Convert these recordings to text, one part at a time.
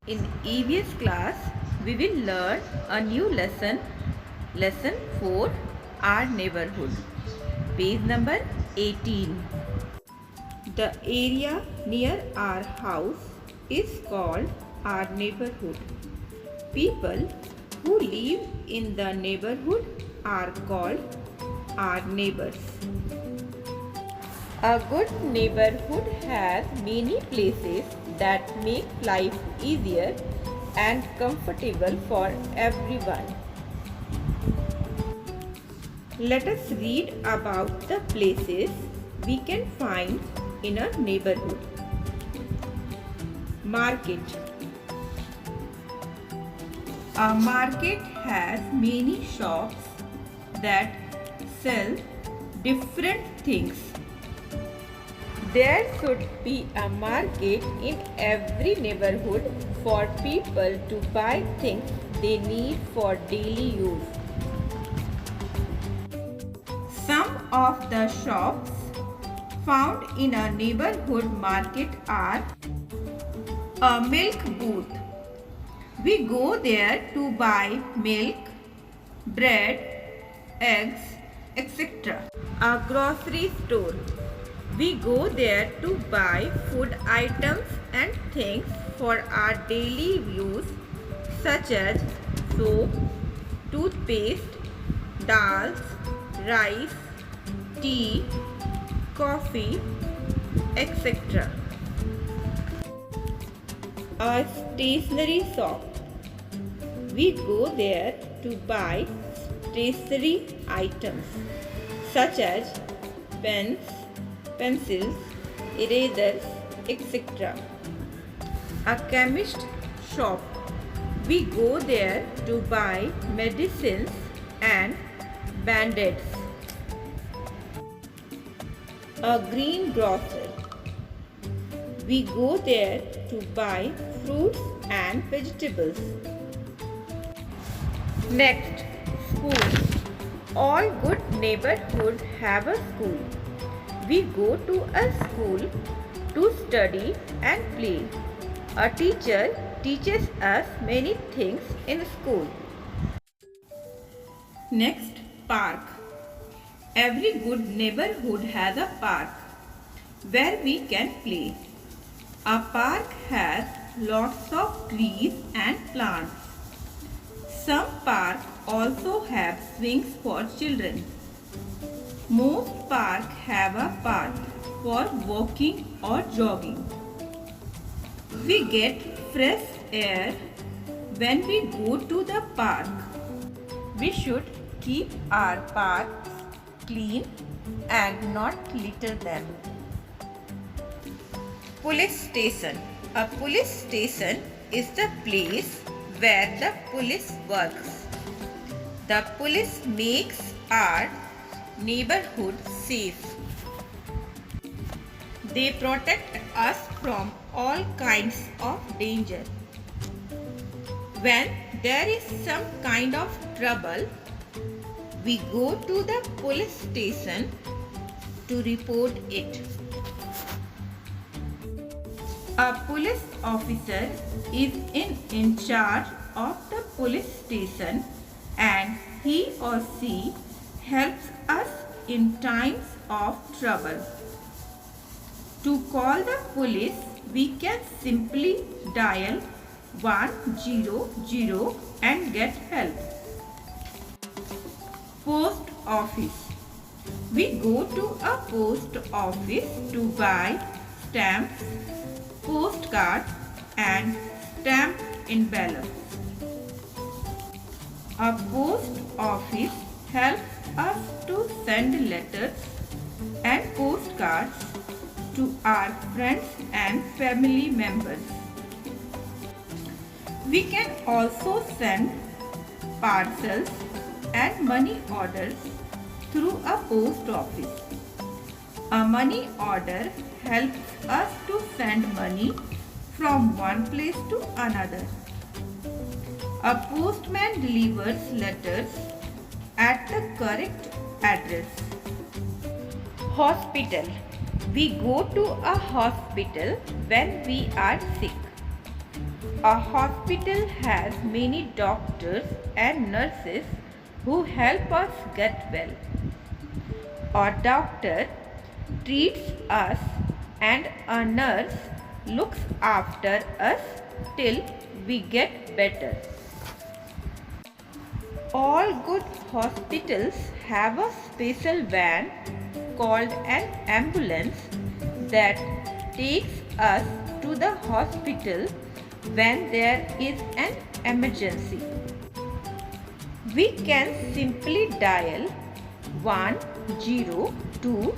In EVS class, we will learn a new lesson, lesson 4, our neighborhood, page number 18. The area near our house is called our neighborhood. People who live in the neighborhood are called our neighbors. A good neighborhood has many places that make life easier and comfortable for everyone. Let us read about the places we can find in a neighborhood. Market. A market has many shops that sell different things. There should be a market in every neighborhood for people to buy things they need for daily use. Some of the shops found in a neighborhood market are a milk booth. We go there to buy milk, bread, eggs, etc. A grocery store. We go there to buy food items and things for our daily use such as soap, toothpaste, dals, rice, tea, coffee, etc. A stationery shop. We go there to buy stationery items such as pens, pencils, erasers, etc. A chemist shop. We go there to buy medicines and band-aids. A greengrocer. We go there to buy fruits and vegetables. Next, schools. All good neighborhoods have a school. We go to a school to study and play. A teacher teaches us many things in school. Next, park. Every good neighborhood has a park where we can play. A park has lots of trees and plants. Some parks also have swings for children. Most parks have a path for walking or jogging. We get fresh air when we go to the park. We should keep our parks clean and not litter them. Police station. A police station is the place where the police works. The police makes our neighborhood safe. They protect us from all kinds of danger. When there is some kind of trouble, we go to the police station to report it. A police officer is in charge of the police station and he or she helps us in times of trouble. To call the police, we can simply dial 100 and get help. Post office. We go to a post office to buy stamps, postcards and stamp envelopes. A post office helps us to send letters and postcards to our friends and family members. We can also send parcels and money orders through a post office. A money order helps us to send money from one place to another. A postman delivers letters at the correct address. Hospital. We go to a hospital when we are sick. A hospital has many doctors and nurses who help us get well. A doctor treats us and a nurse looks after us till we get better. All good hospitals have a special van called an ambulance that takes us to the hospital when there is an emergency. We can simply dial 102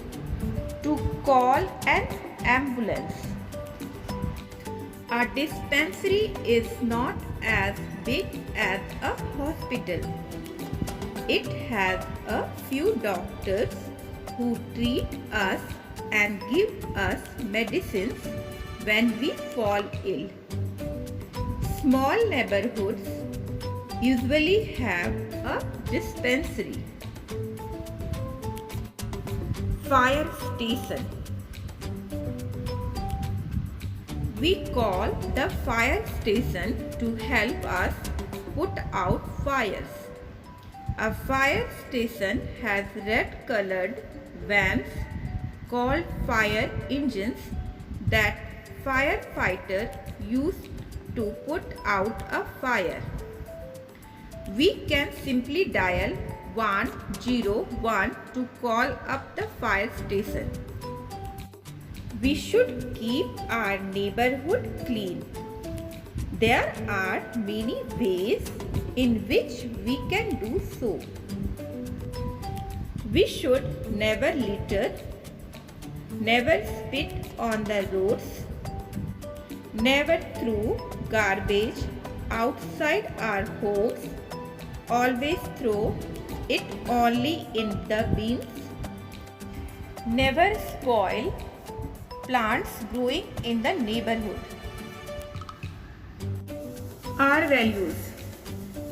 to call an ambulance. A dispensary is not as big as a hospital. It has a few doctors who treat us and give us medicines when we fall ill. Small neighborhoods usually have a dispensary. Fire station. We call the fire station to help us put out fires. A fire station has red colored vans called fire engines that firefighters use to put out a fire. We can simply dial 101 to call up the fire station. We should keep our neighborhood clean. There are many ways in which we can do so. We should never litter, never spit on the roads, never throw garbage outside our homes, always throw it only in the bins, never spoil plants growing in the neighborhood. Our values.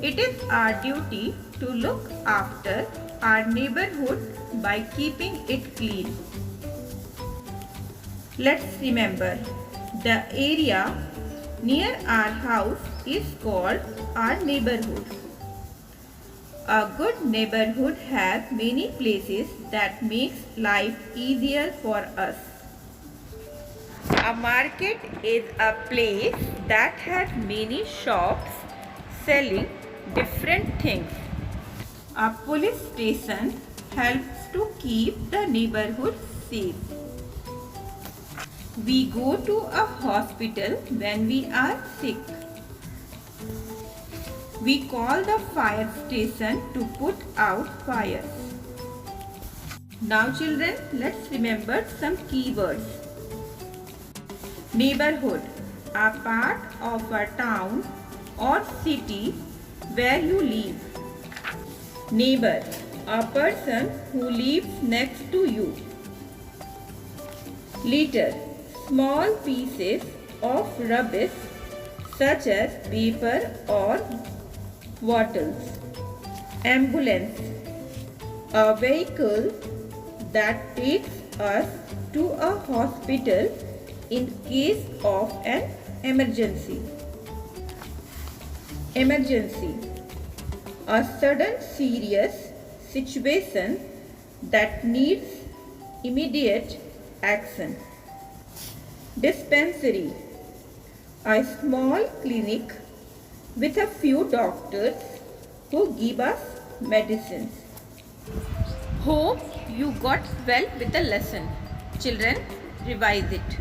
It is our duty to look after our neighborhood by keeping it clean. Let's remember, the area near our house is called our neighborhood. A good neighborhood has many places that makes life easier for us. A market is a place that has many shops selling different things. A police station helps to keep the neighborhood safe. We go to a hospital when we are sick. We call the fire station to put out fires. Now children, let's remember some keywords. Neighborhood, a part of a town or city where you live. Neighbor, a person who lives next to you. Litter, small pieces of rubbish such as paper or bottles. Ambulance, a vehicle that takes us to a hospital in case of an emergency. Emergency, a sudden serious situation that needs immediate action. Dispensary, a small clinic with a few doctors who give us medicines. Hope you got well with the lesson. Children, revise it.